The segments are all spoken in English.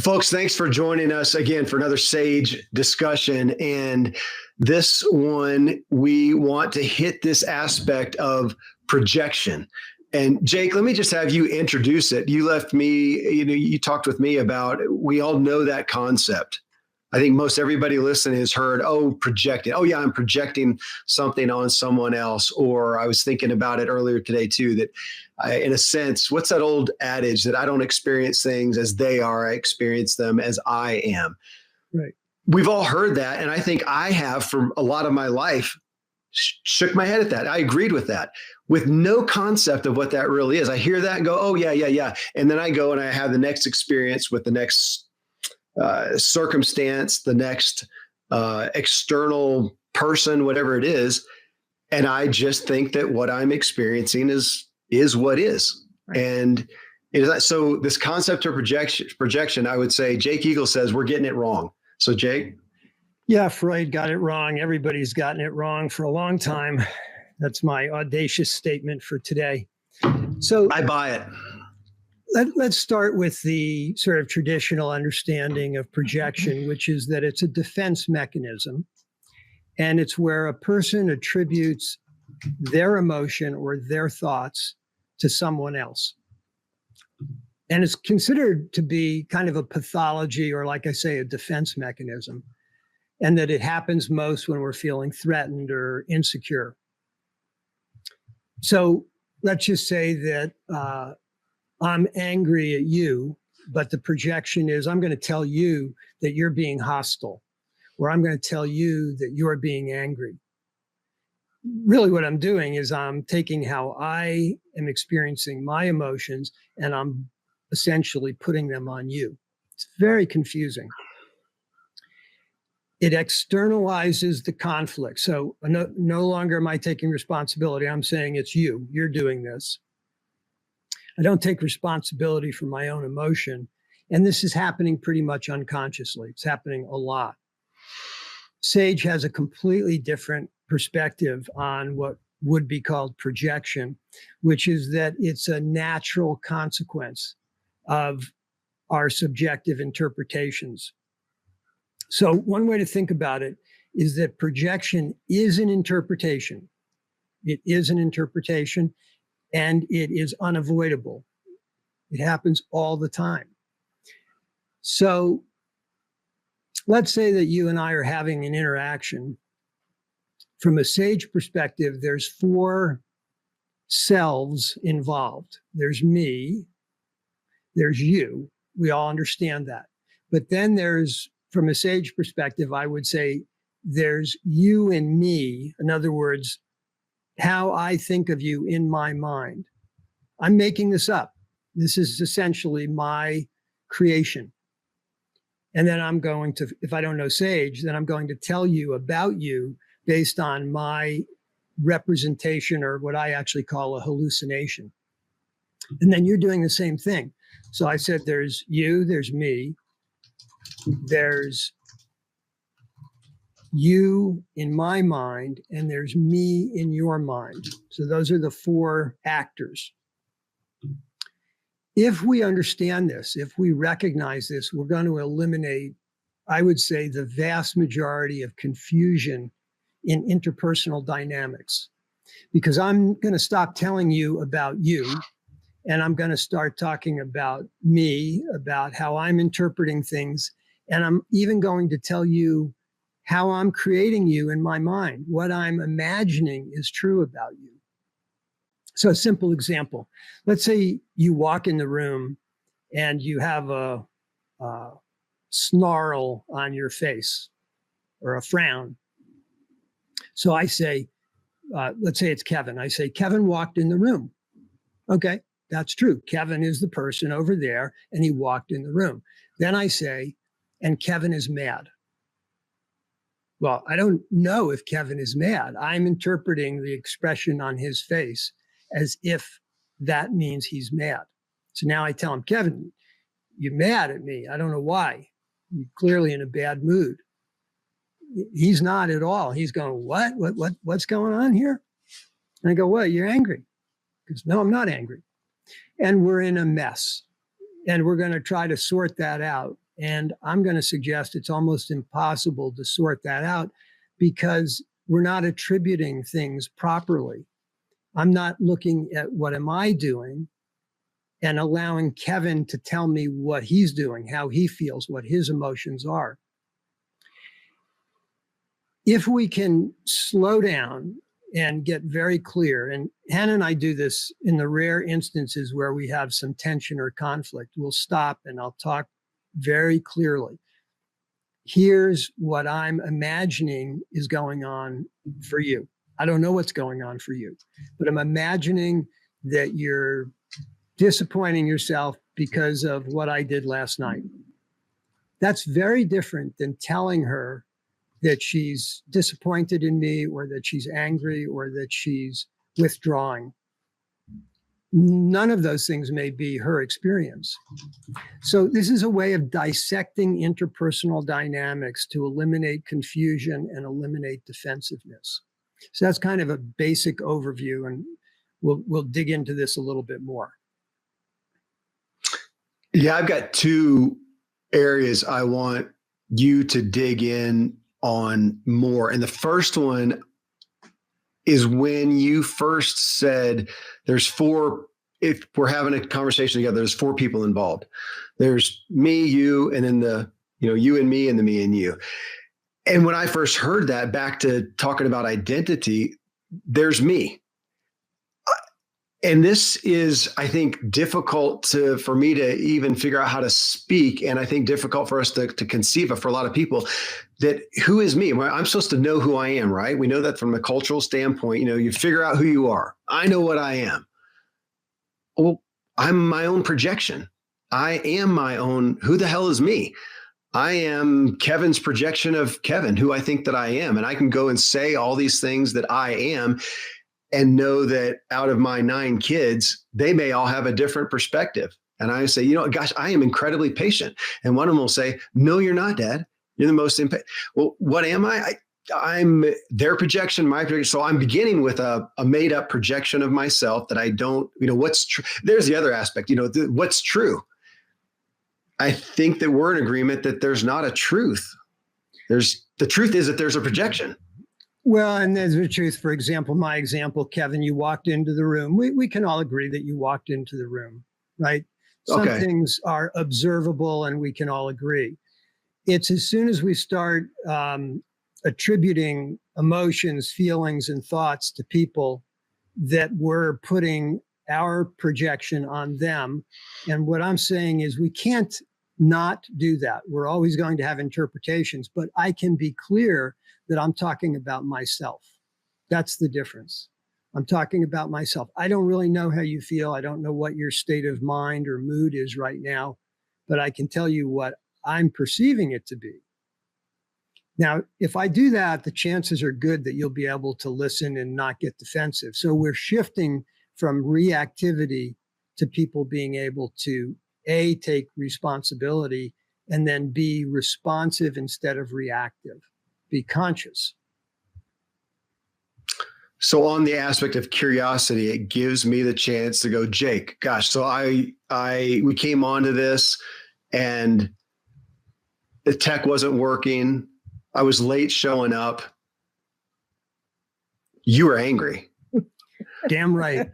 Folks, thanks for joining us again for another SAGE discussion. And this one, we want to hit this aspect of projection. And Jake, let me just have you introduce it. You left me, you talked with me about, we all know that concept. I think most everybody listening has heard, projecting. Oh, yeah, I'm projecting something on someone else. Or I was thinking about it earlier today, too, that in a sense, what's that old adage that I don't experience things as they are, I experience them as I am. Right. We've all heard that. And I think I have for a lot of my life shook my head at that. I agreed with that with no concept of what that really is. I hear that and go, oh, yeah. And then I go and I have the next experience with the next circumstance, the next external person, whatever it is. And I just think that what I'm experiencing is what is. Right. And so this concept of projection, I would say Jake Eagle says we're getting it wrong. So Jake? Yeah, Freud got it wrong. Everybody's gotten it wrong for a long time. That's my audacious statement for today. So I buy it. Let's start with the sort of traditional understanding of projection, which is that it's a defense mechanism. And it's where a person attributes their emotion or their thoughts to someone else. And it's considered to be kind of a pathology, or like I say, a defense mechanism. And that it happens most when we're feeling threatened or insecure. So let's just say that I'm angry at you, but the projection is I'm going to tell you that you're being hostile, or I'm going to tell you that you're being angry. Really what I'm doing is I'm taking how I am experiencing my emotions and I'm essentially putting them on you. It's very confusing. It externalizes the conflict. So no longer am I taking responsibility. I'm saying it's you. You're doing this. I don't take responsibility for my own emotion. And this is happening pretty much unconsciously. It's happening a lot. SAGE has a completely different perspective on what would be called projection, which is that it's a natural consequence of our subjective interpretations. So one way to think about it is that projection is an interpretation. It is an interpretation. And it is unavoidable. It happens all the time. So let's say that you and I are having an interaction. From a SAGE perspective, there's 4 selves involved. There's me, there's you. We all understand that. But then there's, from a SAGE perspective, I would say there's you and me. In other words, how I think of you in my mind. I'm making this up. This is essentially my creation. And then I'm going to, if I don't know SAGE, then I'm going to tell you about you based on my representation, or what I actually call a hallucination. And then you're doing the same thing. So I said, there's you, there's me, there's you in my mind, and there's me in your mind. So those are the 4 actors. If we understand this, if we recognize this, we're going to eliminate, I would say, the vast majority of confusion in interpersonal dynamics. Because I'm going to stop telling you about you, and I'm going to start talking about me, about how I'm interpreting things. And I'm even going to tell you how I'm creating you in my mind, what I'm imagining is true about you. So a simple example, let's say you walk in the room and you have a snarl on your face or a frown. So I say, let's say it's Kevin. I say, Kevin walked in the room. Okay, that's true. Kevin is the person over there and he walked in the room. Then I say, and Kevin is mad. Well, I don't know if Kevin is mad. I'm interpreting the expression on his face as if that means he's mad. So now I tell him, Kevin, you're mad at me. I don't know why. You're clearly in a bad mood. He's not at all. He's going, what's going on here? And I go, well, you're angry. He goes, no, I'm not angry. And we're in a mess. And we're going to try to sort that out And I'm going to suggest it's almost impossible to sort that out because we're not attributing things properly. I'm not looking at what am I doing and allowing Kevin to tell me what he's doing, how he feels, what his emotions are. If we can slow down and get very clear, and Hannah and I do this in the rare instances where we have some tension or conflict, we'll stop and I'll talk very clearly. Here's what I'm imagining is going on for you. I don't know what's going on for you, but I'm imagining that you're disappointing yourself because of what I did last night. That's very different than telling her that she's disappointed in me or that she's angry or that she's withdrawing. None of those things may be her experience. So this is a way of dissecting interpersonal dynamics to eliminate confusion and eliminate defensiveness. So that's kind of a basic overview, and we'll dig into this a little bit more. Yeah, I've got two areas I want you to dig in on more. And the first one is when you first said there's four, if we're having a conversation together, there's four people involved. There's me, you, and then you and me and the me and you. And when I first heard that, back to talking about identity, there's me. And this is, I think, difficult for me to even figure out how to speak. And I think difficult for us to conceive of for a lot of people that who is me? I'm supposed to know who I am, right? We know that from a cultural standpoint, you figure out who you are. I know what I am. Well, I'm my own projection. I am my own. Who the hell is me? I am Kevin's projection of Kevin, who I think that I am. And I can go and say all these things that I am and know that out of my 9 kids, they may all have a different perspective. And I say, gosh, I am incredibly patient. And one of them will say, no, you're not, Dad. You're the most impatient. Well, what am I? I'm their projection, my projection. So I'm beginning with a made up projection of myself that I don't, what's true. There's the other aspect, what's true. I think that we're in agreement that there's not a truth. The truth is that there's a projection. Well, and there's the truth. For example, my example, Kevin, you walked into the room. We can all agree that you walked into the room, right? Some things are observable and we can all agree. It's as soon as we start attributing emotions, feelings, and thoughts to people that we're putting our projection on them. And what I'm saying is we can't not do that. We're always going to have interpretations, but I can be clear that I'm talking about myself. That's the difference. I'm talking about myself. I don't really know how you feel. I don't know what your state of mind or mood is right now, but I can tell you what I'm perceiving it to be. Now, if I do that, the chances are good that you'll be able to listen and not get defensive. So we're shifting from reactivity to people being able to A, take responsibility, and then be responsive instead of reactive. Be conscious. So on the aspect of curiosity, it gives me the chance to go, Jake, gosh, so we came onto this and the tech wasn't working. I was late showing up. You were angry. Damn right.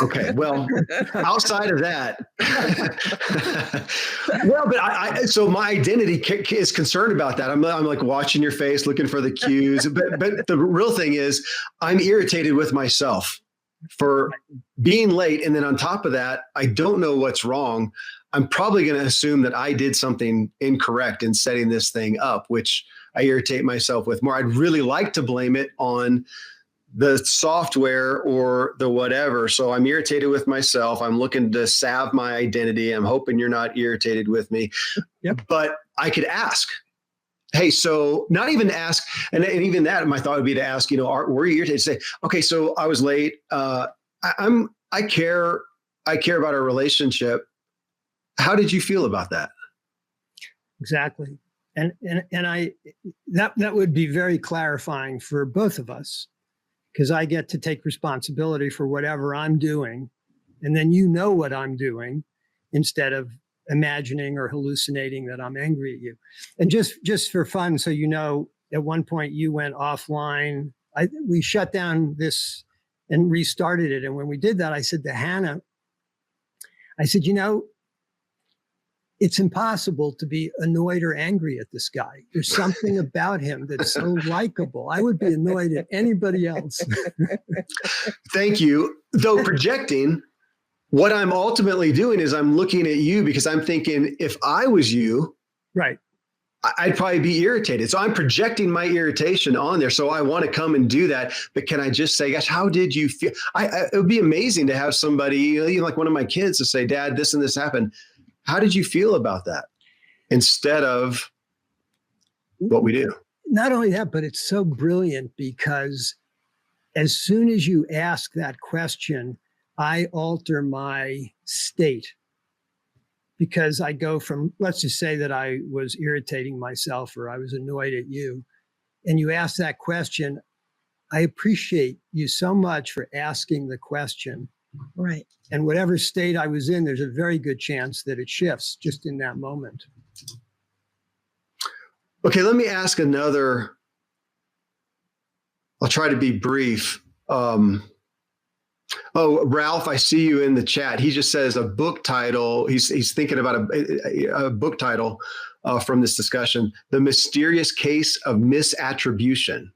Okay. Well, outside of that, but so my identity is concerned about that. I'm like watching your face, looking for the cues. But the real thing is I'm irritated with myself for being late. And then on top of that, I don't know what's wrong. I'm probably going to assume that I did something incorrect in setting this thing up, which I irritate myself with more. I'd really like to blame it on the software or the whatever. So I'm irritated with myself. I'm looking to salve my identity. I'm hoping you're not irritated with me. Yep. But I could ask, hey, so not even ask, and even that, my thought would be to ask, were you irritated? Say, okay, so I was late. I care about our relationship. How did you feel about that? Exactly. And that would be very clarifying for both of us, because I get to take responsibility for whatever I'm doing. And then what I'm doing instead of imagining or hallucinating that I'm angry at you. And just for fun, so you know, at one point you went offline. We shut down this and restarted it. And when we did that, I said to Hannah, I said, you know, it's impossible to be annoyed or angry at this guy. There's something about him that's so likable. I would be annoyed at anybody else. Thank you. Though projecting, what I'm ultimately doing is I'm looking at you because I'm thinking if I was you, right, I'd probably be irritated. So I'm projecting my irritation on there. So I want to come and do that. But can I just say, gosh, how did you feel? It would be amazing to have somebody, you know, like one of my kids to say, Dad, this and this happened. How did you feel about that? Instead of what we do. Not only that, but it's so brilliant because as soon as you ask that question, I alter my state because I go from, let's just say that I was irritating myself or I was annoyed at you. And you ask that question, I appreciate you so much for asking the question. Right. And whatever state I was in, there's a very good chance that it shifts just in that moment. Okay, let me ask another. I'll try to be brief. Oh, Ralph, I see you in the chat. He just says a book title. He's thinking about a book title from this discussion, The Mysterious Case of Misattribution.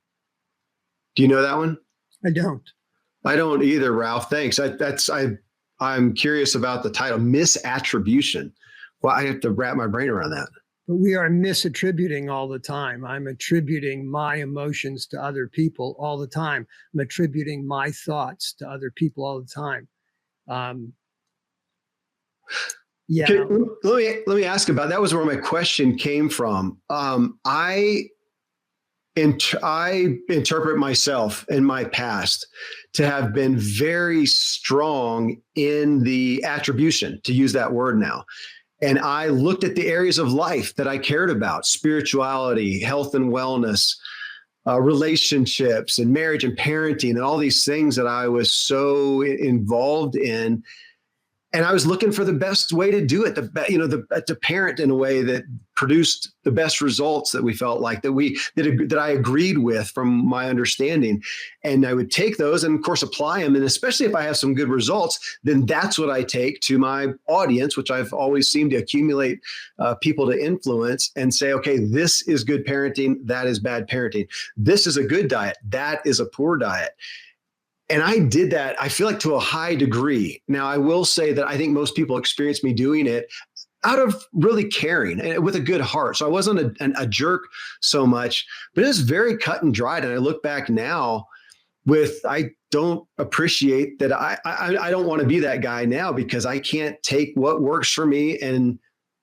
Do you know that one? I don't. I don't either, Ralph. Thanks. I'm curious about the title, Misattribution. Well, I have to wrap my brain around that. But we are misattributing all the time. I'm attributing my emotions to other people all the time. I'm attributing my thoughts to other people all the time. Yeah. Okay, let me ask about that. Was where my question came from. I interpret myself in my past to have been very strong in the attribution, to use that word now. And I looked at the areas of life that I cared about: spirituality, health and wellness, relationships and marriage and parenting, and all these things that I was so involved in. And I was looking for the best way to do it, to parent in a way that produced the best results that we felt like that I agreed with from my understanding. And I would take those and of course apply them. And especially if I have some good results, then that's what I take to my audience, which I've always seemed to accumulate people to influence and say, okay, this is good parenting. That is bad parenting. This is a good diet. That is a poor diet. And I did that, I feel like, to a high degree. Now, I will say that I think most people experience me doing it out of really caring and with a good heart. So I wasn't a jerk so much, but it was very cut and dried. And I look back now I don't appreciate that. I don't want to be that guy now because I can't take what works for me and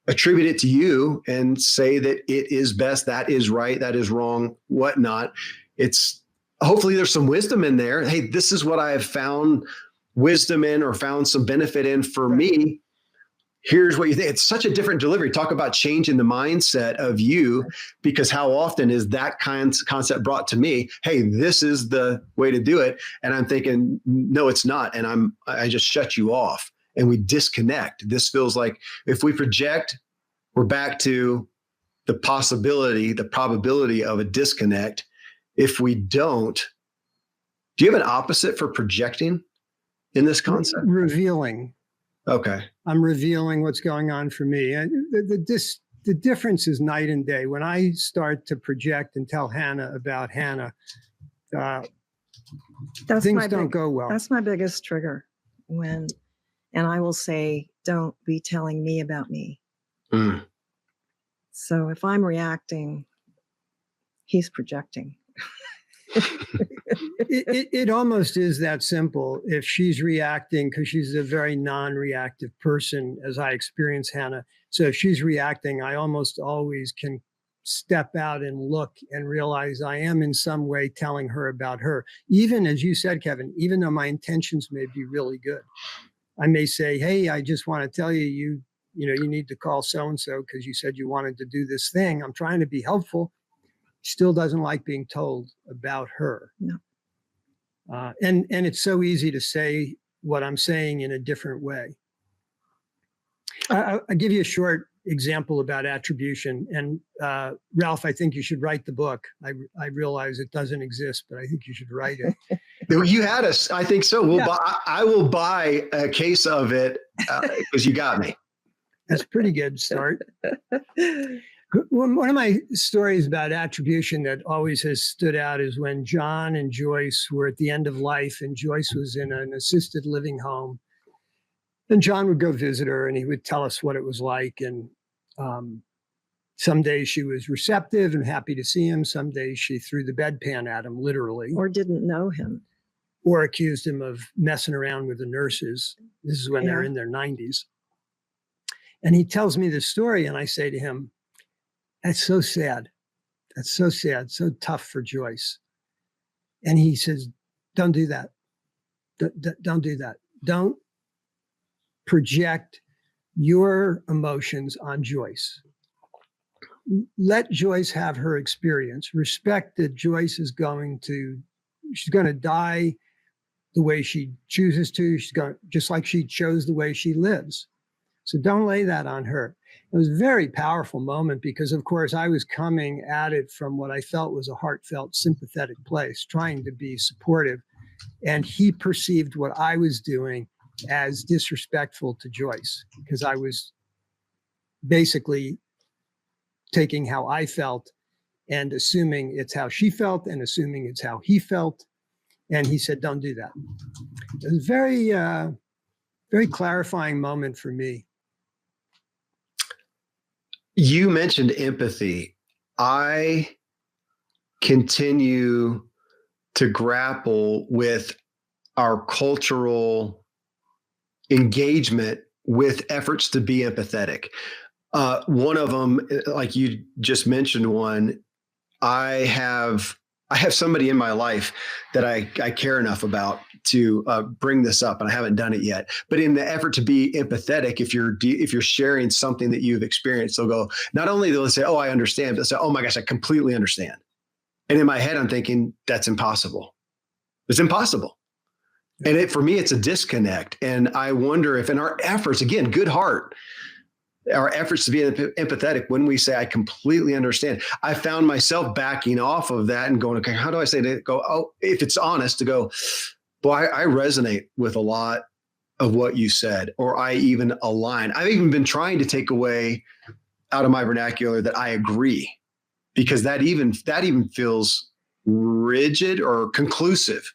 attribute it to you and say that it is best, that is right, that is wrong, whatnot. Hopefully there's some wisdom in there. Hey, this is what I have found wisdom in or found some benefit in for me. Here's what you think. It's such a different delivery. Talk about changing the mindset of you, because how often is that concept brought to me? Hey, this is the way to do it. And I'm thinking, no, it's not. And I just shut you off and we disconnect. This feels like if we project, we're back to the probability of a disconnect. If we don't, do you have an opposite for projecting in this concept? Revealing. Okay. I'm revealing what's going on for me. And the difference is night and day. When I start to project and tell Hannah about Hannah, things don't go well. That's my biggest trigger. And I will say, don't be telling me about me. Mm. So if I'm reacting, he's projecting. It almost is that simple. If she's reacting, because she's a very non-reactive person, as I experience Hannah. So if she's reacting, I almost always can step out and look and realize I am in some way telling her about her. Even as you said, Kevin, even though my intentions may be really good, I may say, hey, I just want to tell you, you need to call so-and-so because you said you wanted to do this thing. I'm trying to be helpful. Still doesn't like being told about her. No. And it's so easy to say what I'm saying in a different way. I'll give you a short example about attribution. And Ralph, I think you should write the book. I realize it doesn't exist, but I think you should write it. You had us. I think so. I will buy a case of it because you got me. That's a pretty good start. One of my stories about attribution that always has stood out is when John and Joyce were at the end of life, and Joyce was in an assisted living home. And John would go visit her, and he would tell us what it was like. And some days she was receptive and happy to see him. Some days she threw the bedpan at him, literally. Or didn't know him. Or accused him of messing around with the nurses. This is when they're in their 90s. And he tells me this story, and I say to him, that's so sad. That's so sad, so tough for Joyce. And he says, don't do that. Don't do that. Don't project your emotions on Joyce. Let Joyce have her experience. Respect that Joyce is she's going to die the way she chooses to. She's going, just like she chose the way she lives. So don't lay that on her. It was a very powerful moment because, of course, I was coming at it from what I felt was a heartfelt, sympathetic place, trying to be supportive. And he perceived what I was doing as disrespectful to Joyce because I was basically taking how I felt and assuming it's how she felt and assuming it's how he felt. And he said, don't do that. It was very, very clarifying moment for me. You mentioned empathy. I continue to grapple with our cultural engagement with efforts to be empathetic. One of them, like you just mentioned one, I have somebody in my life that I care enough about to bring this up, and I haven't done it yet. But in the effort to be empathetic, if you're sharing something that you've experienced, they'll go, not only they'll say, oh, I understand, but they'll say, oh my gosh, I completely understand. And in my head, I'm thinking, that's impossible. It's impossible. And for me, it's a disconnect. And I wonder if in our efforts, again, good heart, our efforts to be empathetic, when we say, I completely understand, I found myself backing off of that and going, okay, how do I say that? Go, oh, if it's honest, to go, boy, I resonate with a lot of what you said, or I even align. I've even been trying to take away out of my vernacular that I agree, because that even feels rigid or conclusive,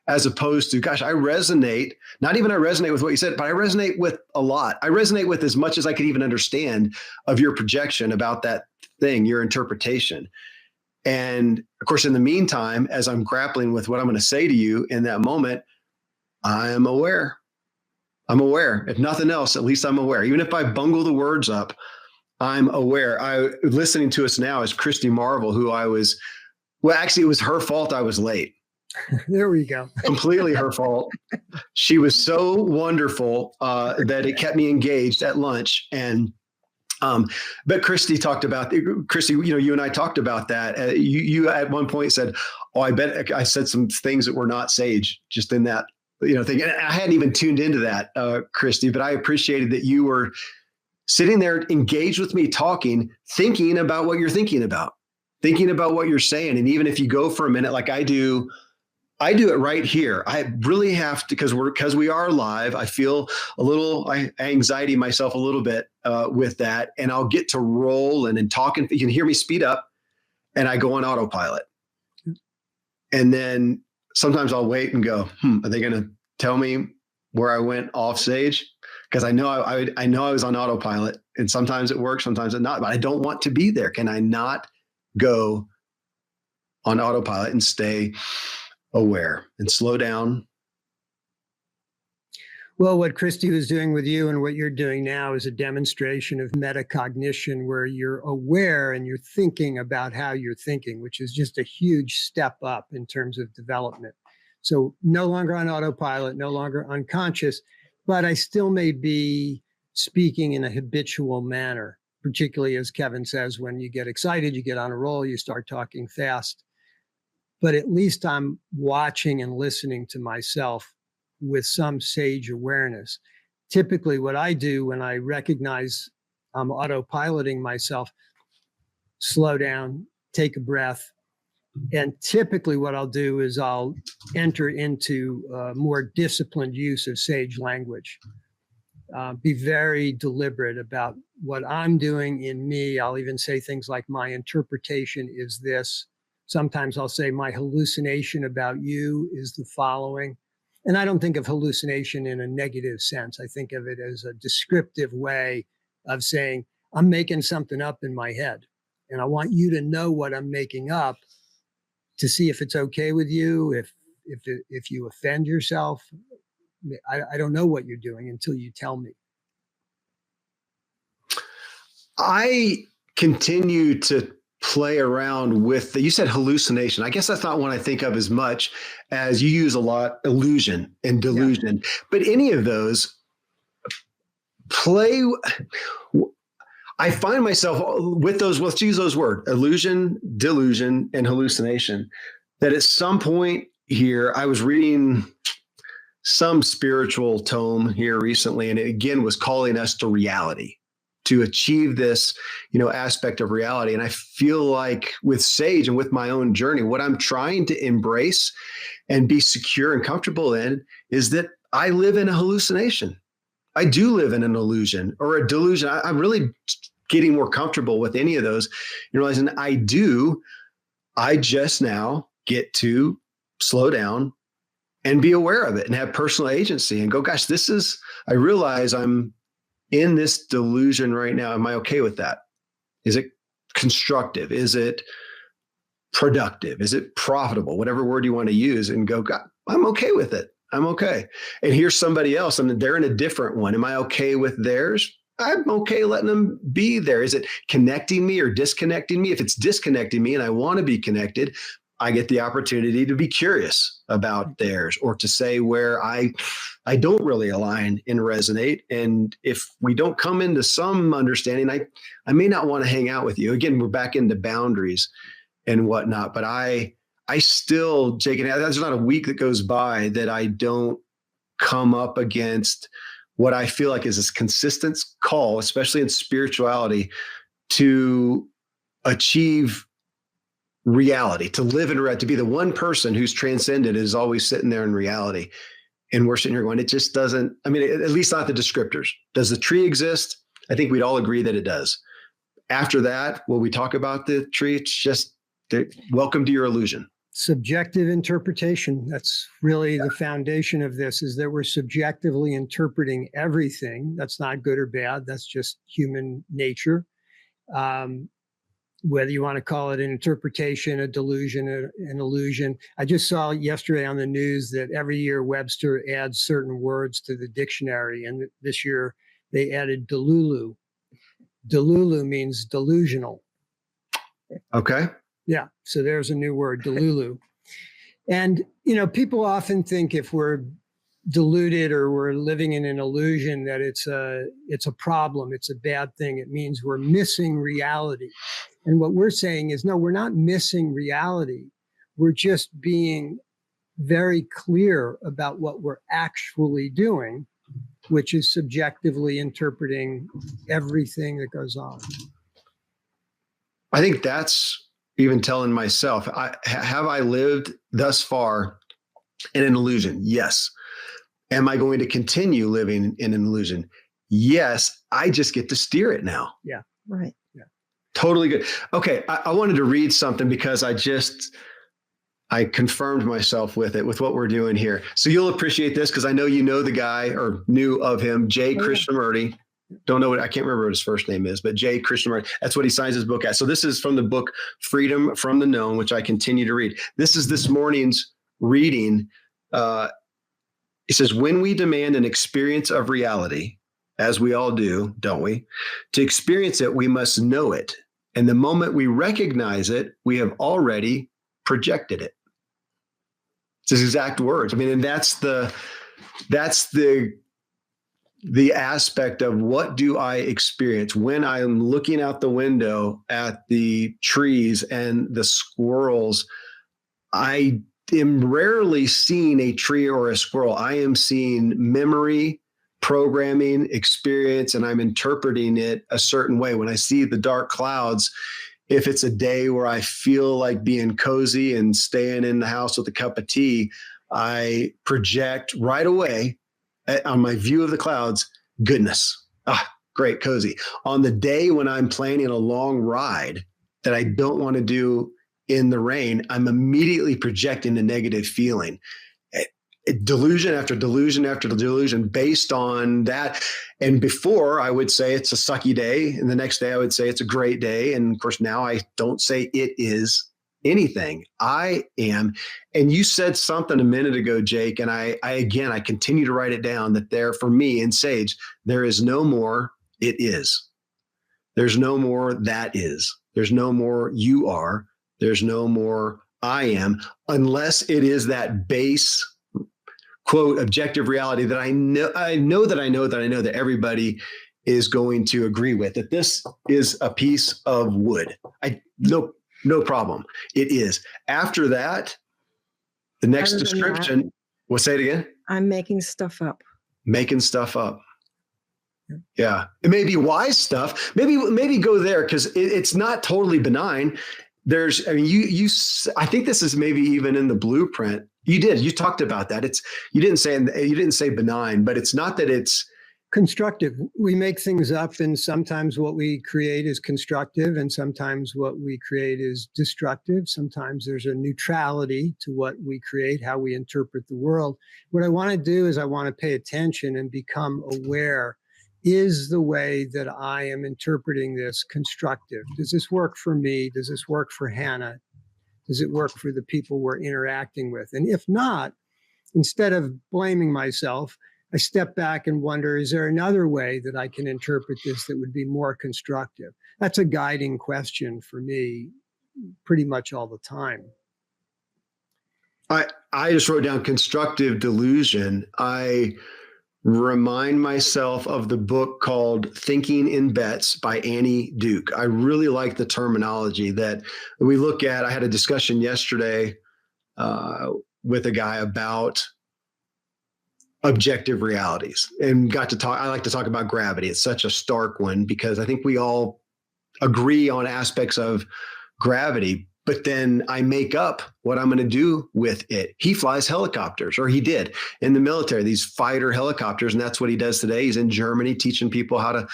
as opposed to, gosh, I resonate with what you said, but I resonate with a lot. I resonate with as much as I could even understand of your projection about that thing, your interpretation. And of course, in the meantime, as I'm grappling with what I'm going to say to you in that moment, I'm aware. If nothing else, at least I'm aware. Even if I bungle the words up, I'm aware. Listening to us now is Christy Marvel, who actually, it was her fault I was late. There we go. Completely her fault. She was so wonderful that it kept me engaged at lunch. And but Christy, you and I talked about that. You at one point said, "Oh, I bet I said some things that were not sage," just in that thing. And I hadn't even tuned into that, Christy. But I appreciated that you were sitting there, engaged with me, talking, thinking about what you're thinking about what you're saying. And even if you go for a minute, like I do it right here. I really have to, because we are live. I feel a little anxiety myself a little bit with that, and I'll get to roll and talking. You can hear me speed up, and I go on autopilot. And then sometimes I'll wait and go, are they going to tell me where I went off stage? Because I know I was on autopilot, and sometimes it works, sometimes it not. But I don't want to be there. Can I not go on autopilot and stay aware and slow down? Well, what Christy was doing with you and what you're doing now is a demonstration of metacognition, where you're aware and you're thinking about how you're thinking, which is just a huge step up in terms of development. So no longer on autopilot, no longer unconscious, but I still may be speaking in a habitual manner, particularly, as Kevin says, when you get excited, you get on a roll, you start talking fast. But at least I'm watching and listening to myself with some sage awareness. typically what I do when I recognize I'm autopiloting myself, slow down, take a breath. And typically what I'll do is I'll enter into more disciplined use of sage language. Be very deliberate about what I'm doing in me. I'll even say things like, my interpretation is this. Sometimes I'll say, my hallucination about you is the following. And I don't think of hallucination in a negative sense. I think of it as a descriptive way of saying, I'm making something up in my head. And I want you to know what I'm making up to see if it's okay with you, if you offend yourself. I don't know what you're doing until you tell me. I continue to play around with you said hallucination. I guess that's not one I think of as much as you use a lot, illusion and delusion. Yeah. But any of those I find myself with those, let's use those words, illusion, delusion, and hallucination, that at some point here, I was reading some spiritual tome here recently, and it again was calling us to reality, to achieve this, aspect of reality. And I feel like with Sage and with my own journey, what I'm trying to embrace and be secure and comfortable in is that I live in a hallucination. I do live in an illusion or a delusion. I'm really getting more comfortable with any of those, and realizing I just now get to slow down and be aware of it and have personal agency and go, gosh, I realize I'm in this delusion right now. Am I okay with that? Is it constructive? Is it productive? Is it profitable? Whatever word you want to use, and go, God, I'm okay with it. I'm okay. And here's somebody else, and they're in a different one. Am I okay with theirs? I'm okay letting them be there. Is it connecting me or disconnecting me? If it's disconnecting me and I want to be connected, I get the opportunity to be curious about theirs, or to say where I don't really align and resonate. And if we don't come into some understanding, I may not want to hang out with you. Again, we're back into boundaries and whatnot. But I still, Jake, and there's not a week that goes by that I don't come up against what I feel like is this consistent call, especially in spirituality, to achieve reality, to live in reality, to be the one person who's transcended, is always sitting there in reality. And we're sitting here going, it just doesn't, at least not the descriptors. Does the tree exist? I think we'd all agree that it does. After that, when we talk about the tree, it's just welcome to your illusion. Subjective interpretation. That's really the foundation of this, is that we're subjectively interpreting everything. That's not good or bad. That's just human nature. Whether you want to call it an interpretation, a delusion, an illusion. I just saw yesterday on the news that every year Webster adds certain words to the dictionary. And this year they added delulu. Delulu means delusional. Okay. Yeah. So there's a new word, delulu. And, people often think if we're deluded or we're living in an illusion that it's a problem, it's a bad thing. It means we're missing reality. And what we're saying is, no, we're not missing reality. We're just being very clear about what we're actually doing, which is subjectively interpreting everything that goes on. I think that's even telling myself, have I lived thus far in an illusion? Yes. Am I going to continue living in an illusion? Yes. I just get to steer it now. Yeah. Right. Yeah. Totally good. Okay. I wanted to read something because I confirmed myself with it, with what we're doing here. So you'll appreciate this because I know you know the guy or knew of him, J. Krishnamurti. Don't know I can't remember what his first name is, but J. Krishnamurti. That's what he signs his book as. So this is from the book Freedom from the Known, which I continue to read. This is this morning's reading. It says, when we demand an experience of reality, as we all do, don't we? To experience it, we must know it. And the moment we recognize it, we have already projected it. It's his exact words. And that's the aspect of what do I experience when I'm looking out the window at the trees and the squirrels. I am rarely seeing a tree or a squirrel. I am seeing memory programming experience and I'm interpreting it a certain way. When I see the dark clouds, if it's a day where I feel like being cozy and staying in the house with a cup of tea, I project right away on my view of the clouds, goodness. Great, cozy. On the day when I'm planning a long ride that I don't want to do in the rain, I'm immediately projecting a negative feeling. Delusion after delusion after delusion based on that. And before, I would say it's a sucky day. And the next day, I would say it's a great day. And of course, now I don't say it is anything. I am. And you said something a minute ago, Jake, and I continue to write it down that there, for me in Sage, there is no more it is. There's no more that is. There's no more you are. There's no more I am, unless it is that base quote objective reality that I know that everybody is going to agree with, that this is a piece of wood. No problem. It is. After that, the next description, we'll say it again. I'm making stuff up. Making stuff up. Yeah. It may be wise stuff. Maybe go there because it's not totally benign. I think this is maybe even in the blueprint. You talked about that. You didn't say benign, but it's not that it's constructive. We make things up, and sometimes what we create is constructive, and sometimes what we create is destructive. Sometimes there's a neutrality to what we create, how we interpret the world. What I want to do is I want to pay attention and become aware. Is the way that I am interpreting this constructive? Does this work for me? Does this work for Hannah? Does it work for the people we're interacting with? And if not, instead of blaming myself, I step back and wonder, is there another way that I can interpret this that would be more constructive? That's a guiding question for me pretty much all the time. I just wrote down constructive delusion. I remind myself of the book called Thinking in Bets by Annie Duke. I really like the terminology that we look at. I had a discussion yesterday with a guy about objective realities and I like to talk about gravity. It's such a stark one because I think we all agree on aspects of gravity, but then I make up what I'm going to do with it. He flies helicopters, or he did in the military, these fighter helicopters. And that's what he does today. He's in Germany teaching people how to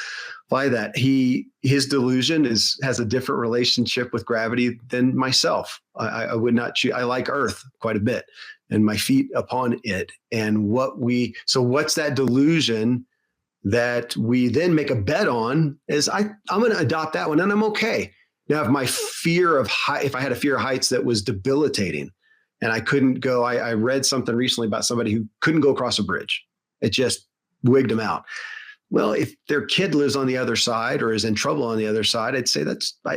fly that. His delusion has a different relationship with gravity than myself. I would not choose. I like Earth quite a bit and my feet upon it. And what's that delusion that we then make a bet on is I'm going to adopt that one and I'm okay. Now, if I had a fear of heights that was debilitating and I couldn't go, I read something recently about somebody who couldn't go across a bridge. It just wigged them out. Well, if their kid lives on the other side or is in trouble on the other side, I'd say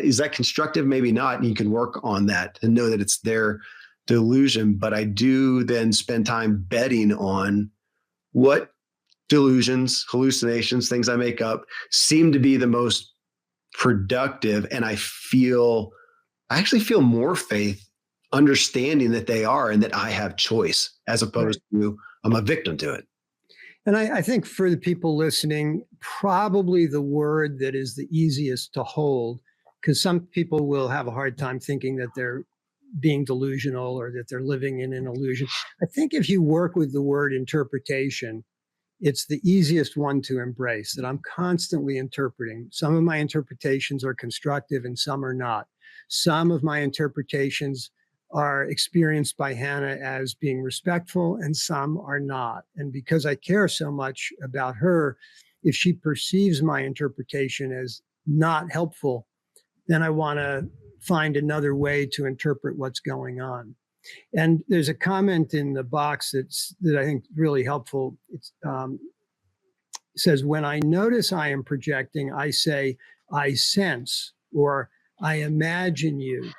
is that constructive? Maybe not. And you can work on that and know that it's their delusion. But I do then spend time betting on what delusions, hallucinations, things I make up seem to be the most productive, and I actually feel more faith understanding that they are and that I have choice as opposed to I'm a victim to it. And I think for the people listening, probably the word that is the easiest to hold, because some people will have a hard time thinking that they're being delusional or that they're living in an illusion. I think if you work with the word interpretation, it's the easiest one to embrace, that I'm constantly interpreting. Some of my interpretations are constructive and some are not. Some of my interpretations are experienced by Hannah as being respectful and some are not. And because I care so much about her, if she perceives my interpretation as not helpful, then I want to find another way to interpret what's going on. And there's a comment in the box that I think is really helpful. It says, when I notice I am projecting, I say, I sense, or I imagine you.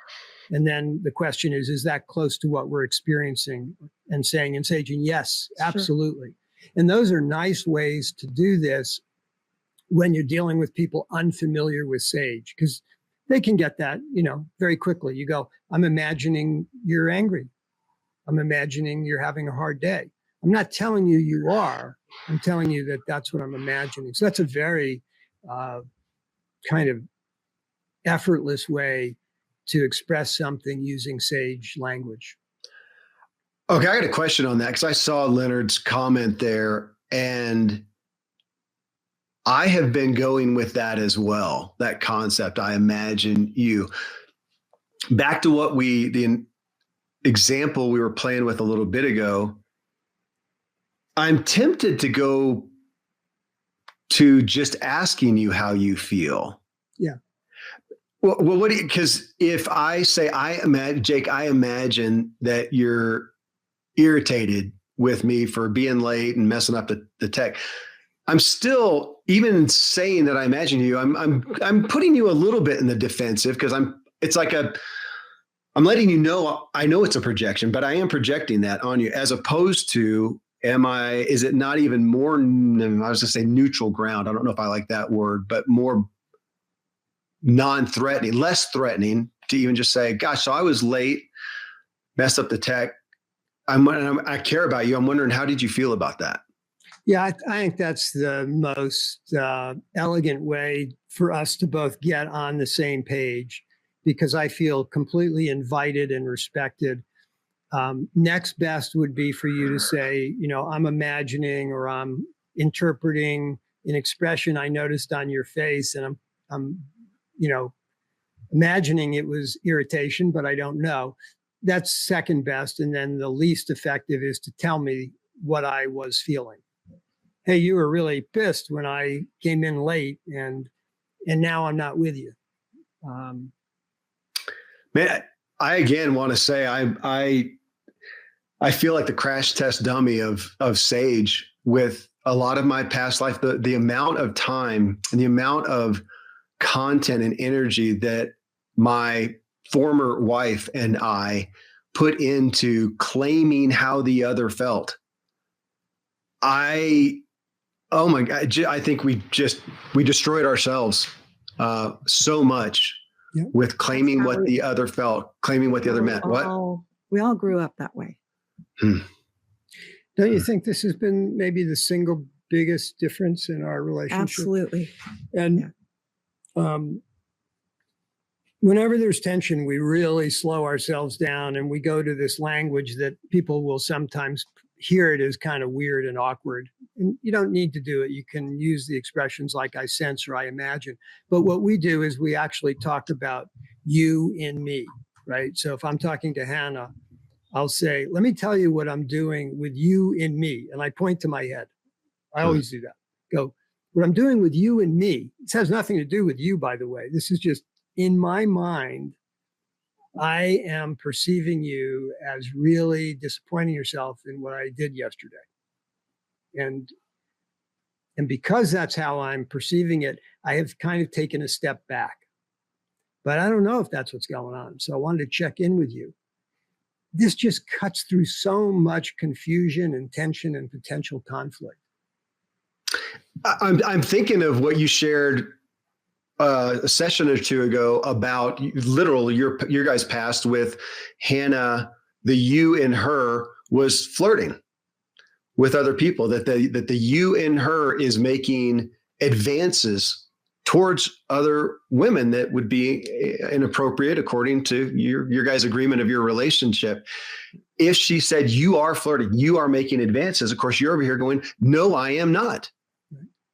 And then the question is that close to what we're experiencing and saying in Sage? And yes, absolutely. Sure. And those are nice ways to do this when you're dealing with people unfamiliar with Sage, because they can get that, very quickly. You go, I'm imagining you're angry. I'm imagining you're having a hard day. I'm not telling you you are. I'm telling you that that's what I'm imagining. So that's a very kind of effortless way to express something using SAGE language. Okay, I got a question on that because I saw Leonard's comment there, and I have been going with that as well. That concept, I imagine you. Back to what the example we were playing with a little bit ago. I'm tempted to go to just asking you how you feel. Yeah. Well, what do you, because if I say, Jake, I imagine that you're irritated with me for being late and messing up the tech. I'm still, even saying that I imagine you, I'm putting you a little bit in the defensive because it's like I'm letting you know, I know it's a projection, but I am projecting that on you, as opposed to, is it not even more, I was going to say neutral ground. I don't know if I like that word, but more non-threatening, less threatening to even just say, gosh, so I was late, messed up the tech. I care about you. I'm wondering, how did you feel about that? Yeah, I think that's the most elegant way for us to both get on the same page, because I feel completely invited and respected. Next best would be for you to say, I'm imagining or I'm interpreting an expression I noticed on your face, and I'm imagining it was irritation, but I don't know. That's second best. And then the least effective is to tell me what I was feeling. Hey, you were really pissed when I came in late, and now I'm not with you. Man, I again want to say I feel like the crash test dummy of SAGE with a lot of my past life. The amount of time and the amount of content and energy that my former wife and I put into claiming how the other felt. Oh my God, I think we destroyed ourselves so much with claiming what the other felt, claiming what the other meant. We all grew up that way. Don't you think this has been maybe the single biggest difference in our relationship? Absolutely. And whenever there's tension, we really slow ourselves down, and we go to this language that people will sometimes hear it as kind of weird and awkward. And you don't need to do it. You can use the expressions like I sense or I imagine. But what we do is we actually talk about you in me, right? So if I'm talking to Hannah, I'll say, let me tell you what I'm doing with you in me. And I point to my head. I always do that. Go, what I'm doing with you and me. This has nothing to do with you, by the way. This is just in my mind. I am perceiving you as really disappointing yourself in what I did yesterday. And because that's how I'm perceiving it, I have kind of taken a step back. But I don't know if that's what's going on. So I wanted to check in with you. This just cuts through so much confusion and tension and potential conflict. I'm thinking of what you shared a session or two ago about literally your guys' past with Hannah. The you in her was flirting with other people, that the you in her is making advances towards other women that would be inappropriate according to your guys' agreement of your relationship. If she said, you are flirting, you are making advances, of course, you're over here going, no, I am not.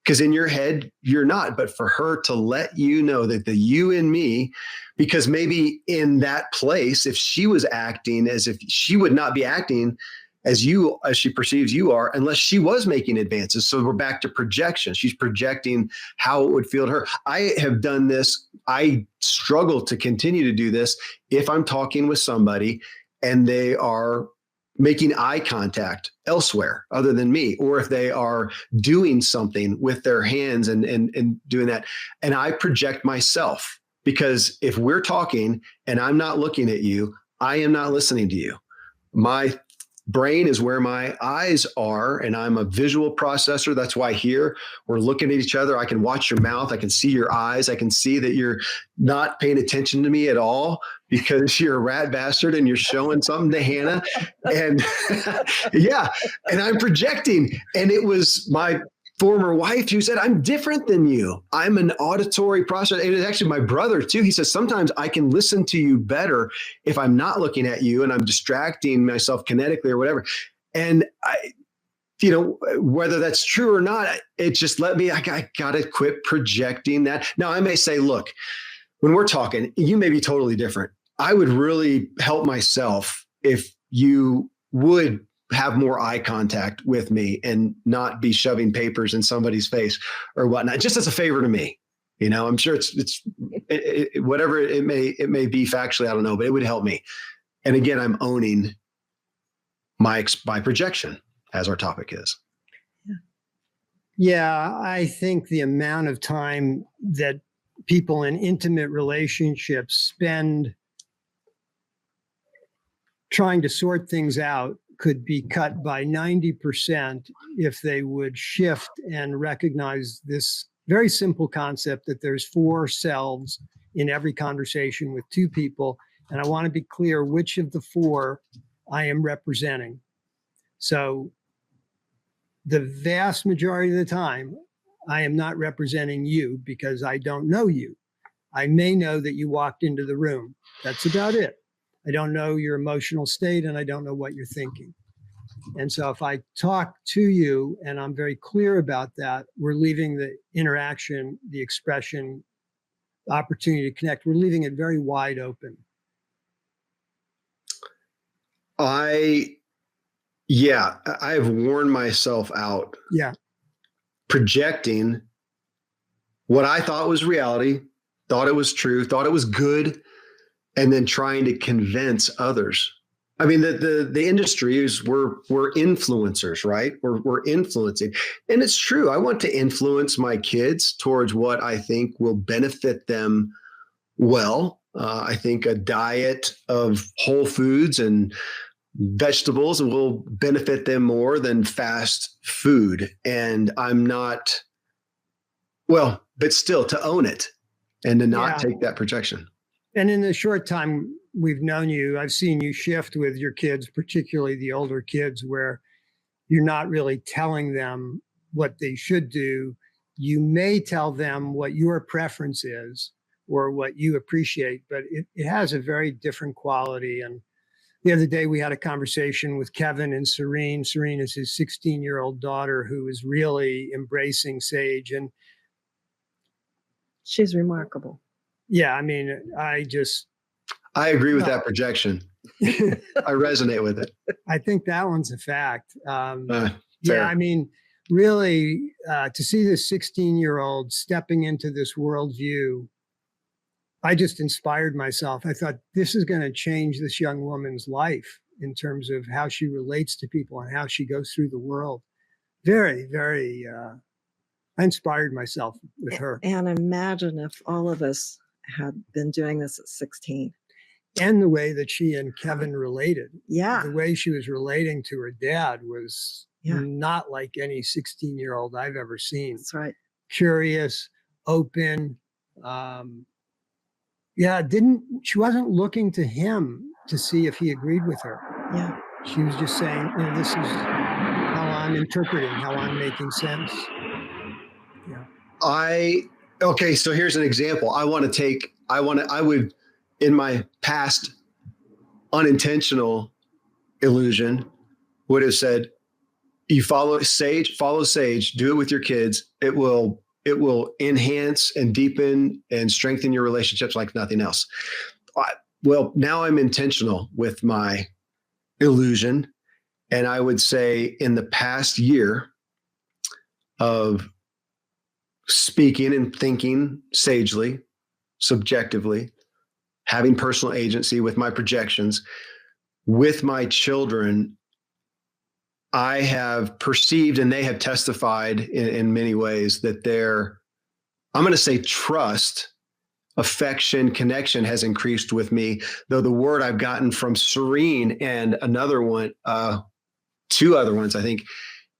Because in your head, you're not. But for her to let you know that the you in me, because maybe in that place, if she was acting as if she would not be acting as she perceives you are, unless she was making advances. So we're back to projection. She's projecting how it would feel to her. I have done this. I struggle to continue to do this if I'm talking with somebody and they are making eye contact elsewhere other than me, or if they are doing something with their hands and doing that. And I project myself, because if we're talking and I'm not looking at you, I am not listening to you. My brain is where my eyes are, and I'm a visual processor. That's why here we're looking at each other. I can watch your mouth. I can see your eyes. I can see that you're not paying attention to me at all because you're a rat bastard and you're showing something to Hannah. And yeah, and I'm projecting. And it was my former wife who said, I'm different than you. I'm an auditory processor. It was actually my brother too. He says, sometimes I can listen to you better if I'm not looking at you and I'm distracting myself kinetically or whatever. And whether that's true or not, it just let me, I got to quit projecting that. Now I may say, look, when we're talking, you may be totally different. I would really help myself if you would have more eye contact with me and not be shoving papers in somebody's face or whatnot, just as a favor to me. I'm sure it's whatever it may be factually, I don't know, but it would help me. And again, I'm owning my projection, as our topic is. Yeah, I think the amount of time that people in intimate relationships spend trying to sort things out could be cut by 90% if they would shift and recognize this very simple concept that there's 4 selves in every conversation with 2 people. And I want to be clear which of the 4 I am representing. So the vast majority of the time, I am not representing you because I don't know you. I may know that you walked into the room. That's about it. I don't know your emotional state and I don't know what you're thinking. And so if I talk to you and I'm very clear about that, we're leaving the interaction, the expression, the opportunity to connect, we're leaving it very wide open. I've worn myself out. Yeah. Projecting what I thought was reality, thought it was true, thought it was good, and then trying to convince others. I mean, the industry is we're influencers, right? We're influencing. And it's true. I want to influence my kids towards what I think will benefit them well. I think a diet of whole foods and vegetables will benefit them more than fast food. And I'm not, but still to own it and to not take that projection. And in the short time we've known you, I've seen you shift with your kids, particularly the older kids, where you're not really telling them what they should do. You may tell them what your preference is or what you appreciate, but it has a very different quality. And the other day we had a conversation with Kevin and Serene. Serene is his 16-year-old daughter who is really embracing S.A.G.E. And she's remarkable. Yeah, I mean, I agree with that projection. I resonate with it. I think that one's a fact. Fair. I mean, really, to see this 16-year-old stepping into this worldview, I just inspired myself. I thought this is going to change this young woman's life in terms of how she relates to people and how she goes through the world. Very, very, I inspired myself with her. And imagine if all of us had been doing this at 16. And the way that she and Kevin related. Yeah. The way she was relating to her dad was not like any 16-year-old I've ever seen. That's right. Curious, open. She wasn't looking to him to see if he agreed with her. Yeah. She was just saying, this is how I'm interpreting, how I'm making sense. Yeah. Okay, so here's an example. I would, in my past unintentional illusion, would have said, you follow S.A.G.E, do it with your kids. It will enhance and deepen and strengthen your relationships like nothing else. Well, now I'm intentional with my illusion. And I would say in the past year of speaking and thinking sagely, subjectively, having personal agency with my projections, with my children, I have perceived and they have testified in many ways that I'm going to say trust, affection, connection has increased with me, though the word I've gotten from Serene and another one, two other ones, I think,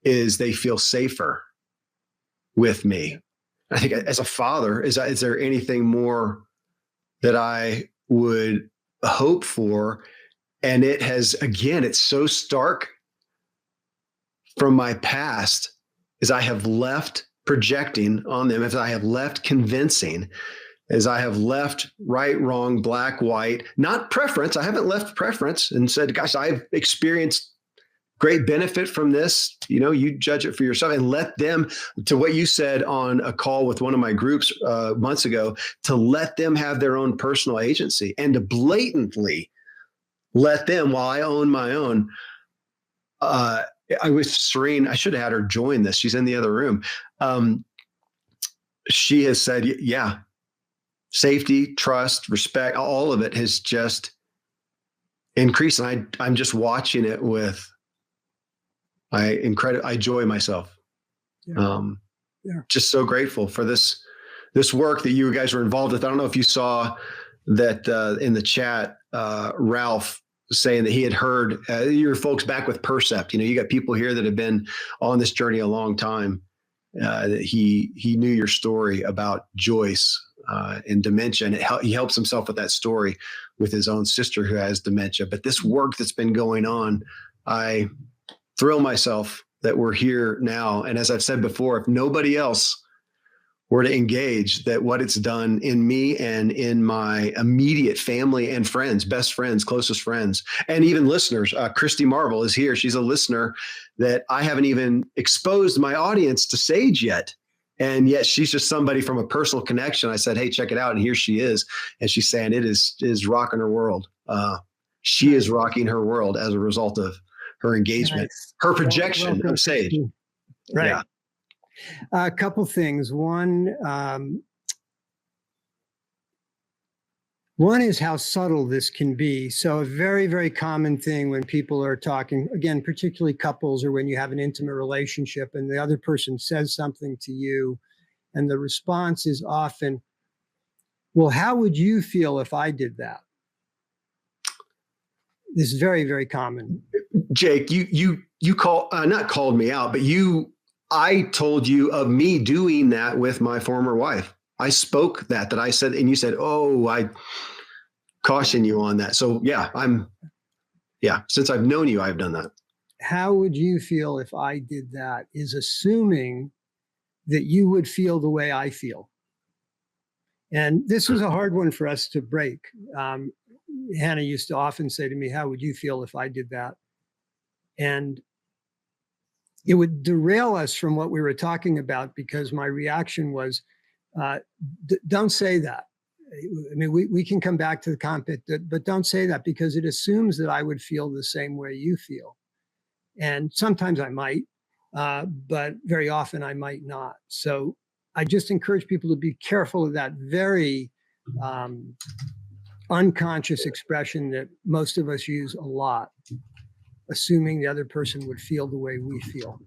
is they feel safer with me. I think as a father, is there anything more that I would hope for? And it has, again, it's so stark from my past, as I have left projecting on them, as I have left convincing, as I have left right, wrong, black, white, not preference. I haven't left preference and said, gosh, I've experienced great benefit from this. You judge it for yourself, and let them, to what you said on a call with one of my groups months ago, to let them have their own personal agency and to blatantly let them, while I own my own. I was Serene. I should have had her join this. She's in the other room. She has said, yeah, safety, trust, respect, all of it has just increased. And I'm just watching it with, I enjoy myself. Yeah. Just so grateful for this work that you guys were involved with. I don't know if you saw that in the chat, Ralph saying that he had heard your folks back with Percept. You got people here that have been on this journey a long time. That he knew your story about Joyce and dementia, and he helps himself with that story with his own sister who has dementia. But this work that's been going on, I thrill myself that we're here now. And as I've said before, if nobody else were to engage, that what it's done in me and in my immediate family and friends, best friends, closest friends, and even listeners. Christy Marvel is here. She's a listener that I haven't even exposed my audience to S.A.G.E yet. And yet she's just somebody from a personal connection. I said, hey, check it out. And here she is. And she's saying it is rocking her world. She is rocking her world as a result of her engagement, her projection of S.A.G.E. Right. Yeah. A couple things. One is how subtle this can be. So a very, very common thing when people are talking, again, particularly couples, or when you have an intimate relationship and the other person says something to you, and the response is often, well, how would you feel if I did that? This is very, very common. Jake, you not called me out, but I told you of me doing that with my former wife. I spoke that I said, and you said, oh, I caution you on that. So since I've known you, I've done that. How would you feel if I did that is assuming that you would feel the way I feel. And this was a hard one for us to break. Hannah used to often say to me, how would you feel if I did that? And it would derail us from what we were talking about, because my reaction was, don't say that. I mean, we can come back to the content, but don't say that, because it assumes that I would feel the same way you feel. And sometimes I might, but very often I might not. So I just encourage people to be careful of that very unconscious expression that most of us use a lot, assuming the other person would feel the way we feel.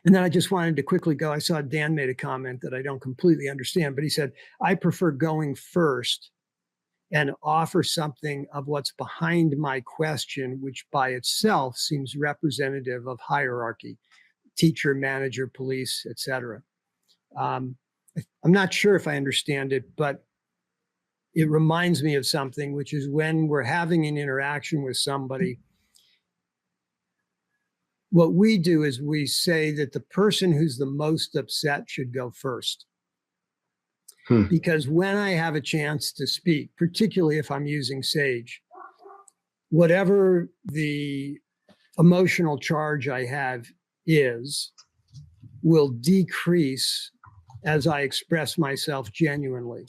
And then I just wanted to quickly go, I saw Dan made a comment that I don't completely understand, but he said, I prefer going first and offer something of what's behind my question, which by itself seems representative of hierarchy, teacher, manager, police, etc. I'm not sure if I understand it, but it reminds me of something, which is when we're having an interaction with somebody, what we do is we say that the person who's the most upset should go first. Because when I have a chance to speak, particularly if I'm using S.A.G.E, whatever the emotional charge I have will decrease as I express myself genuinely.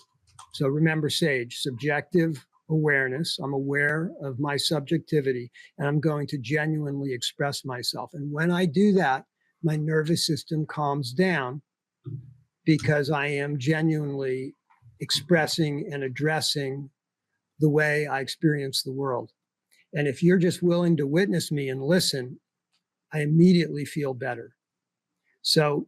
So remember S.A.G.E, subjective awareness. I'm aware of my subjectivity, and I'm going to genuinely express myself. And when I do that, my nervous system calms down, because I am genuinely expressing and addressing the way I experience the world. And if you're just willing to witness me and listen, I immediately feel better. So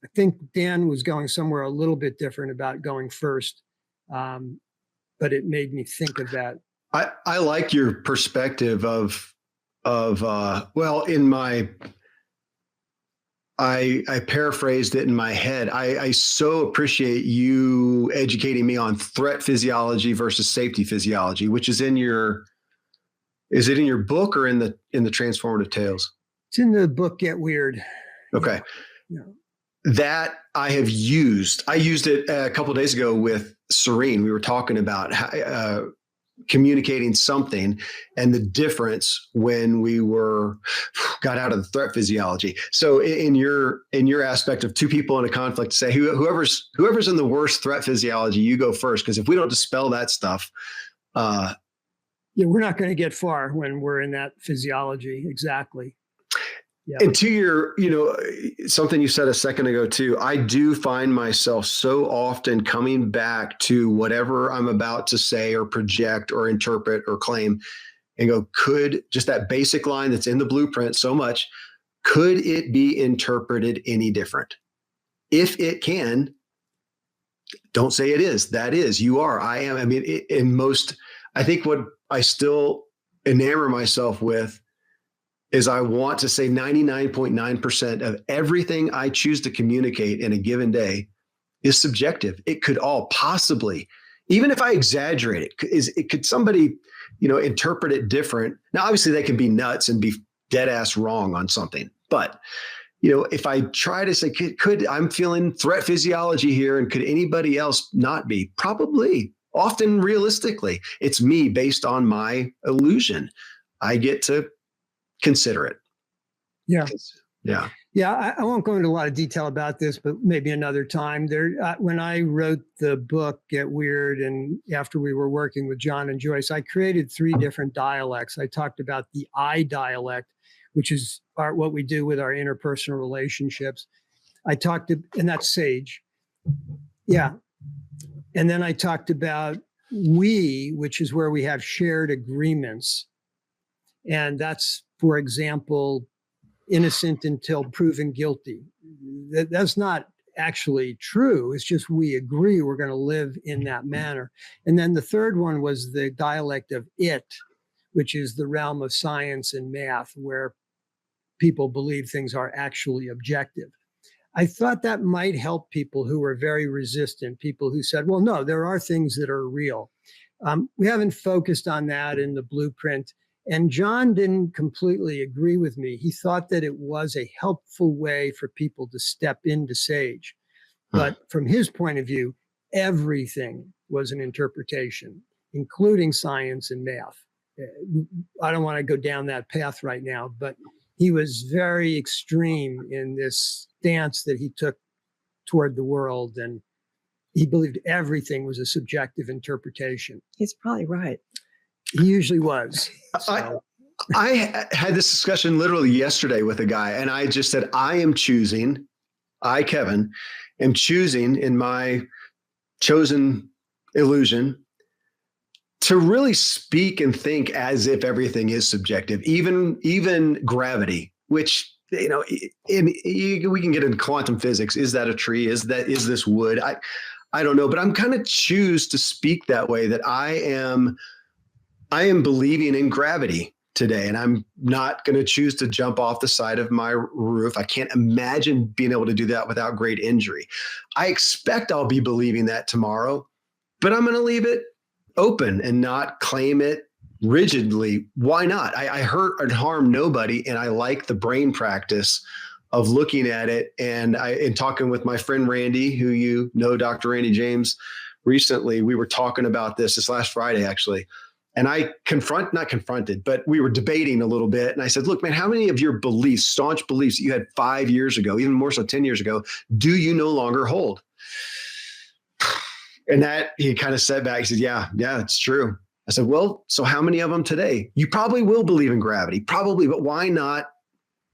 I think Dan was going somewhere a little bit different about going first, but it made me think of that. I like your perspective of of well, in my I paraphrased it in my head. I so appreciate you educating me on threat physiology versus safety physiology, which is is it in your book or in the Transformative Tales? It's in the book Get Weird. Okay. Yeah. That I have used. I used it a couple of days ago with Serene. We were talking about communicating something and the difference when we got out of the threat physiology. So in your aspect of two people in a conflict, say whoever's in the worst threat physiology, you go first, because if we don't dispel that stuff, we're not going to get far when we're in that physiology. Exactly. Yeah. And to your, something you said a second ago too, I do find myself so often coming back to whatever I'm about to say or project or interpret or claim and go, could just that basic line that's in the blueprint so much, could it be interpreted any different? If it can, don't say it is. That is, you are, I am. I mean, I think what I still enamor myself with is I want to say 99.9% of everything I choose to communicate in a given day is subjective. It could all possibly, even if I exaggerate it, could somebody, interpret it different? Now, obviously they can be nuts and be dead ass wrong on something. But, if I try to say, I'm feeling threat physiology here, and could anybody else not be? Probably. Often realistically, it's me based on my illusion. I get to consider it. Yeah. Yeah. Yeah. I won't go into a lot of detail about this, but maybe another time. When I wrote the book Get Weird, and after we were working with John and Joyce, I created 3 different dialects. I talked about the I dialect, which is what we do with our interpersonal relationships. And that's SAGE. Yeah. And then I talked about we, which is where we have shared agreements. And that's, for example, innocent until proven guilty. That's not actually true. It's just we agree we're going to live in that manner. And then the third one was the dialect of it, which is the realm of science and math, where people believe things are actually objective. I thought that might help people who were very resistant, people who said, well, no, there are things that are real. We haven't focused on that in the blueprint. And John didn't completely agree with me. He thought that it was a helpful way for people to step into SAGE. But from his point of view, everything was an interpretation, including science and math. I don't want to go down that path right now, but he was very extreme in this stance that he took toward the world. And he believed everything was a subjective interpretation. He's probably right. He usually was. So. I had this discussion literally yesterday with a guy, and I just said, Kevin, am choosing in my chosen illusion to really speak and think as if everything is subjective, even gravity, which, we can get into quantum physics. Is that a tree? Is this wood? I don't know, but I'm kind of choose to speak that way, that I am believing in gravity today, and I'm not going to choose to jump off the side of my roof. I can't imagine being able to do that without great injury. I expect I'll be believing that tomorrow, but I'm going to leave it open and not claim it rigidly. Why not? I hurt and harm nobody, and I like the brain practice of looking at it. And in talking with my friend Randy, who Dr. Randy James, recently, we were talking about this last Friday, actually. And I not confronted, but we were debating a little bit. And I said, look, man, how many of your beliefs, staunch beliefs that you had 5 years ago, even more so 10 years ago, do you no longer hold? And that he kind of sat back. He said, yeah, it's true. I said, well, so how many of them today? You probably will believe in gravity, probably, but why not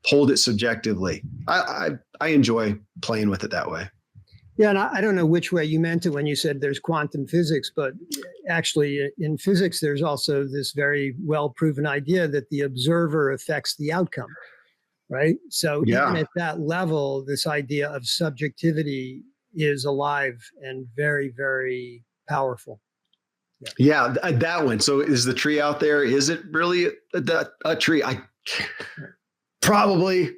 hold it subjectively? I enjoy playing with it that way. Yeah, and I don't know which way you meant it when you said there's quantum physics, but actually in physics, there's also this very well-proven idea that the observer affects the outcome, right? So even at that level, this idea of subjectivity is alive and very, very powerful. Yeah, that one. So is the tree out there? Is it really a tree? Probably.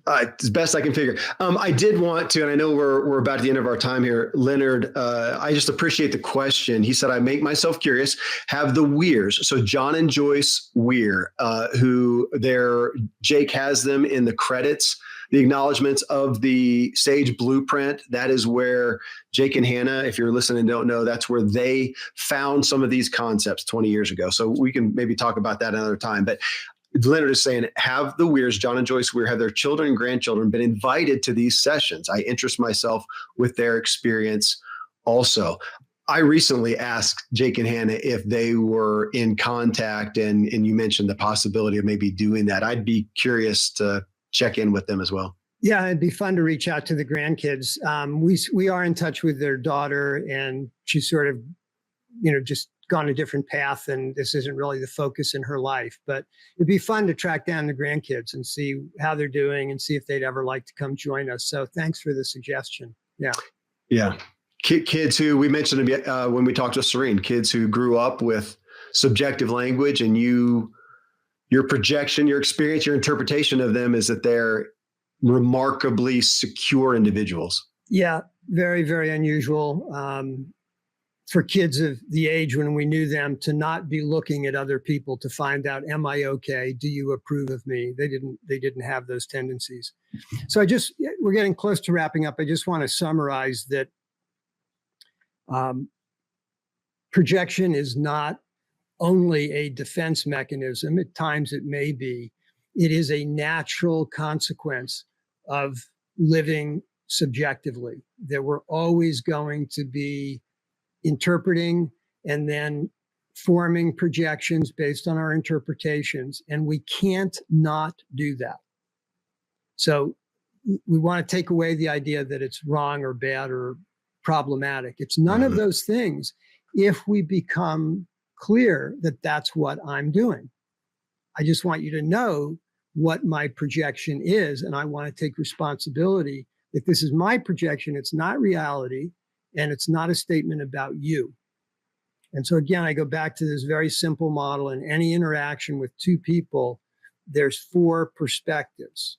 As best I can figure. I did want to, and I know we're about at the end of our time here, Leonard. I just appreciate the question. He said, "I make myself curious. Have the Weirs, so John and Joyce Weir, who Jake has them in the credits, the acknowledgments of the S.A.G.E blueprint. That is where Jake and Hannah, if you're listening and don't know, that's where they found some of these concepts 20 years ago. So we can maybe talk about that another time, but." Leonard is saying, have the Weirs, John and Joyce Weir, have their children and grandchildren been invited to these sessions? I interest myself with their experience also. I recently asked Jake and Hannah if they were in contact, and you mentioned the possibility of maybe doing that. I'd be curious to check in with them as well. Yeah, it'd be fun to reach out to the grandkids. We are in touch with their daughter, and she's sort of, just gone a different path, and this isn't really the focus in her life. But it'd be fun to track down the grandkids and see how they're doing and see if they'd ever like to come join us. So thanks for the suggestion. Yeah. Yeah. Kids who we mentioned when we talked to Serene, kids who grew up with subjective language, and your projection, your experience, your interpretation of them is that they're remarkably secure individuals. Yeah. Very, very unusual. For kids of the age when we knew them, to not be looking at other people to find out, am I okay? Do you approve of me? They didn't have those tendencies. So we're getting close to wrapping up. I just want to summarize that projection is not only a defense mechanism. At times it may be. It is a natural consequence of living subjectively, that we're always going to be interpreting and then forming projections based on our interpretations. And we can't not do that. So we want to take away the idea that it's wrong or bad or problematic. It's none of those things if we become clear that that's what I'm doing. I just want you to know what my projection is. And I want to take responsibility that this is my projection. It's not reality. And it's not a statement about you. And so again, I go back to this very simple model. In any interaction with two people, there's 4 perspectives.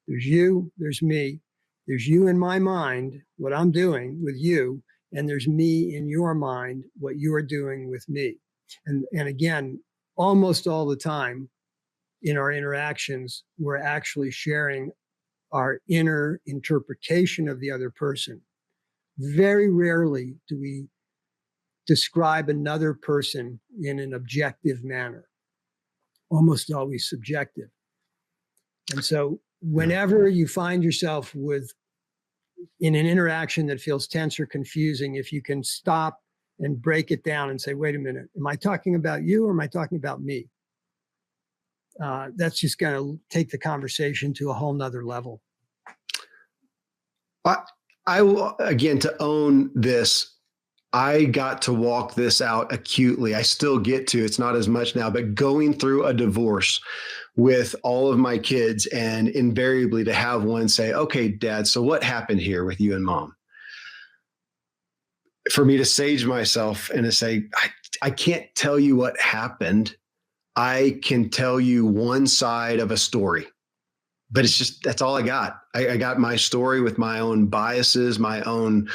There's you, there's me, there's you in my mind, what I'm doing with you, and there's me in your mind, what you are doing with me. And again, almost all the time in our interactions, we're actually sharing our inner interpretation of the other person. Very rarely do we describe another person in an objective manner, almost always subjective. And so whenever you find yourself in an interaction that feels tense or confusing, if you can stop and break it down and say, wait a minute, am I talking about you or am I talking about me? That's just going to take the conversation to a whole nother level. I will, again, to own this, I got to walk this out acutely. I still get to, it's not as much now, but going through a divorce with all of my kids, and invariably to have one say, okay, Dad, so what happened here with you and Mom? For me to sage myself and to say, I can't tell you what happened. I can tell you one side of a story. But it's just, that's all I got. I got my story with my own biases, my own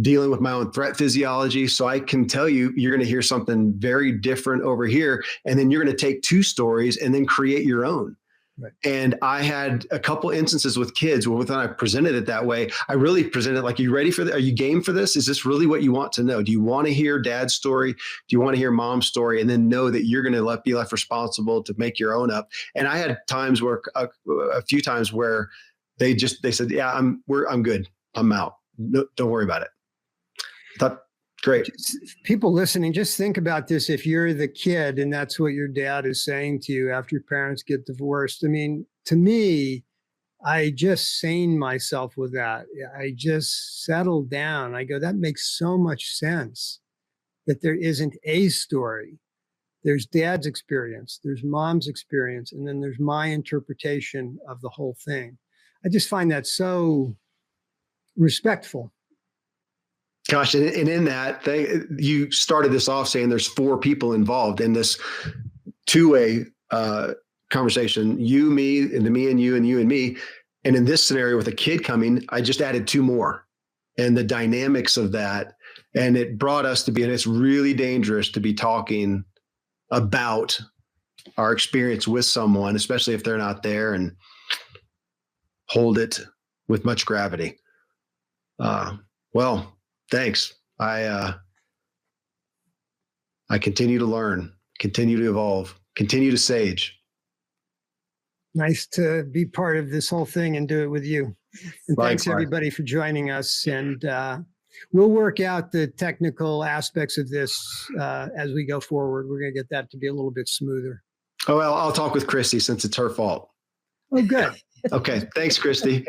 dealing with my own threat physiology. So I can tell you, you're going to hear something very different over here. And then you're going to take 2 stories and then create your own. Right. And I had a couple instances with kids when I presented it that way. I really presented like, are you ready for this? Are you game for this? Is this really what you want to know? Do you want to hear Dad's story? Do you want to hear Mom's story? And then know that you're going to be left responsible to make your own up. And I had times where a few times where they said, yeah, I'm good. I'm out. No, don't worry about it. I thought, great. People listening, just think about this. If you're the kid and that's what your dad is saying to you after your parents get divorced, I mean, to me, I just sane myself with that. I just settled down. I go, that makes so much sense that there isn't a story. There's Dad's experience, there's Mom's experience, and then there's my interpretation of the whole thing. I just find that so respectful. Gosh, and in that, you started this off saying there's 4 people involved in this 2-way conversation, you, me, and the me and you and me. And in this scenario with a kid coming, I just added two more, and the dynamics of that. And it brought us to be, and it's really dangerous to be talking about our experience with someone, especially if they're not there, and hold it with much gravity. Well, thanks. I continue to learn, continue to evolve, continue to sage. Nice to be part of this whole thing and do it with you. And thanks Likewise. everybody for joining us. And we'll work out the technical aspects of this as we go forward. We're going to get that to be a little bit smoother. Oh, well, I'll talk with Christy since it's her fault. Oh, good. Okay. Thanks, Christy.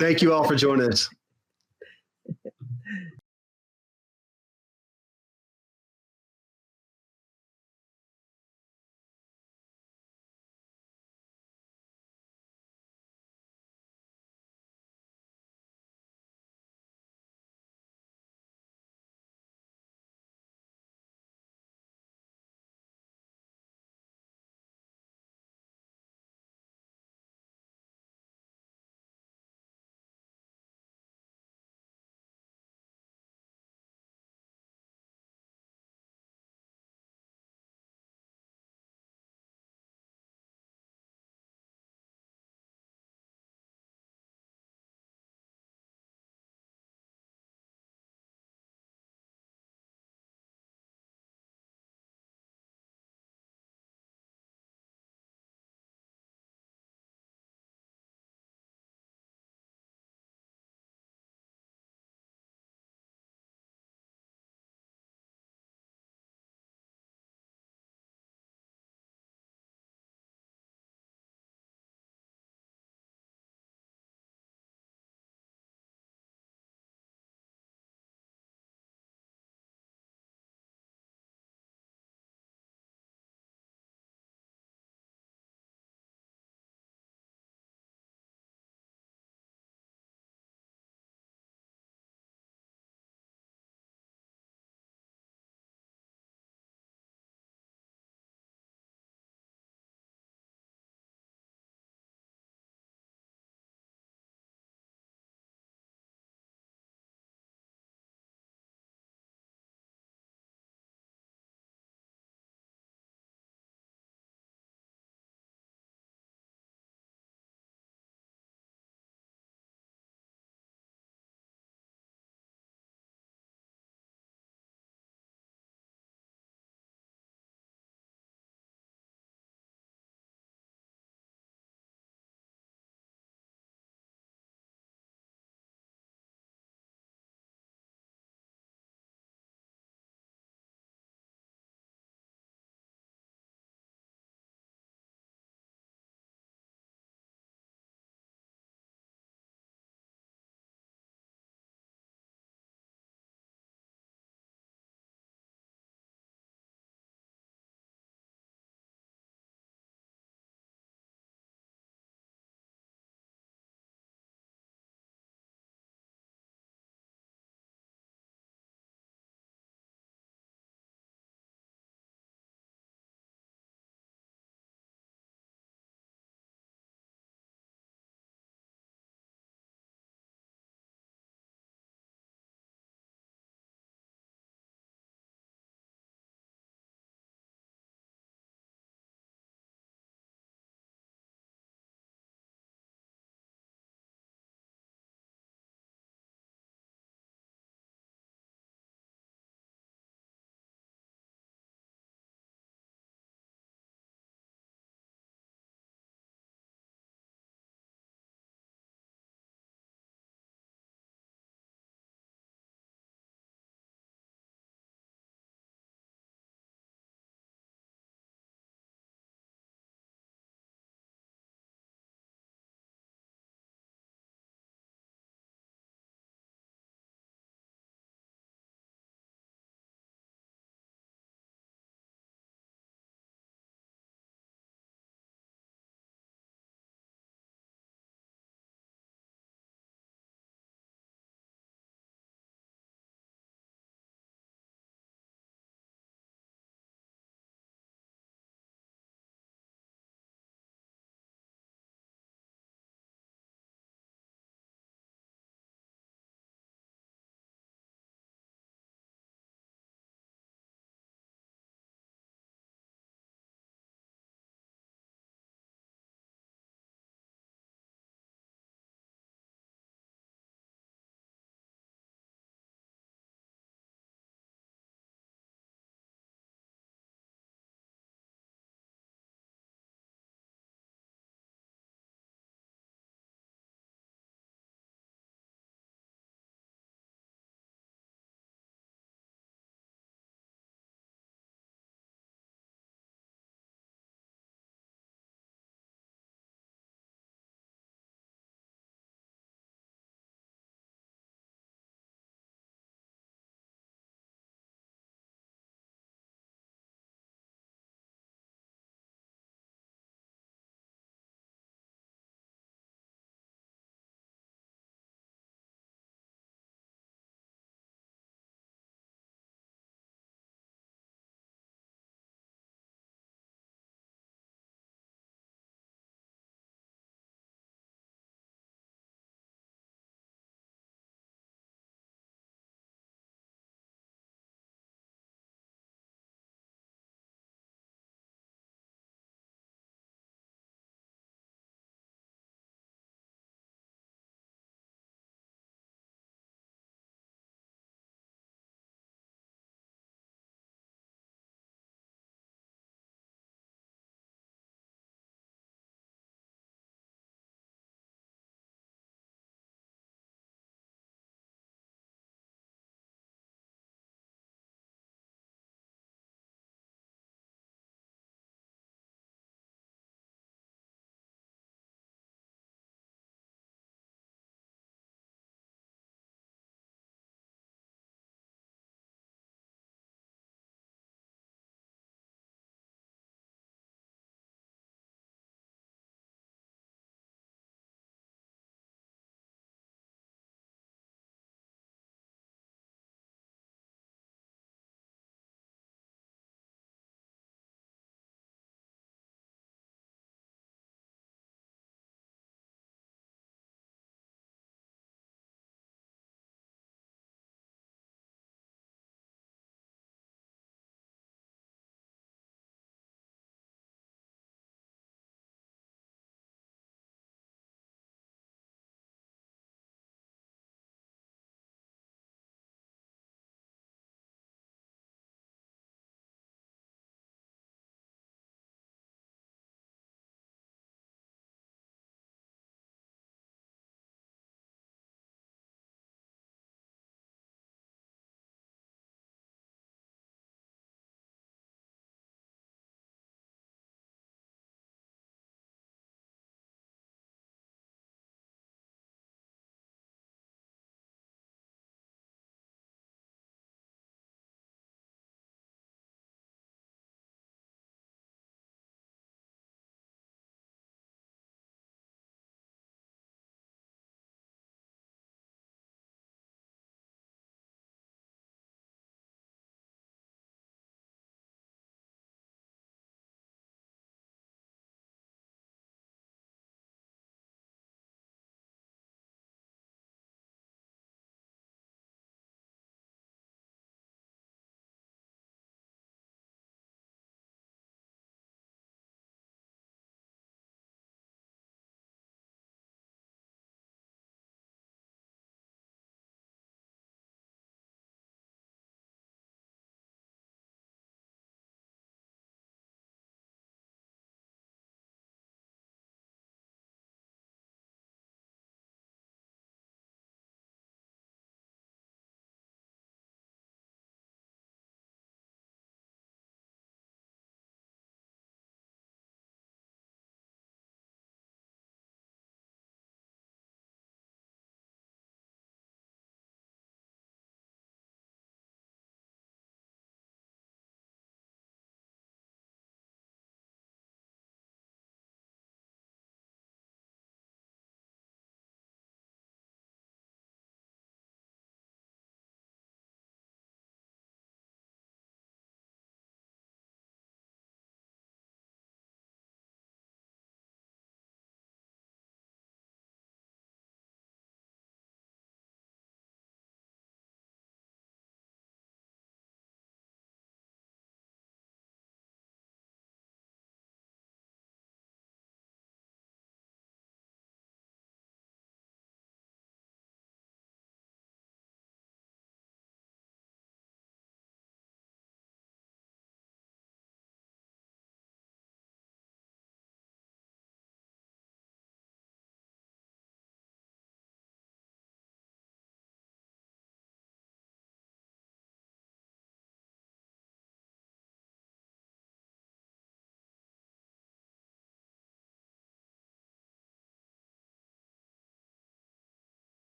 Thank you all for joining us.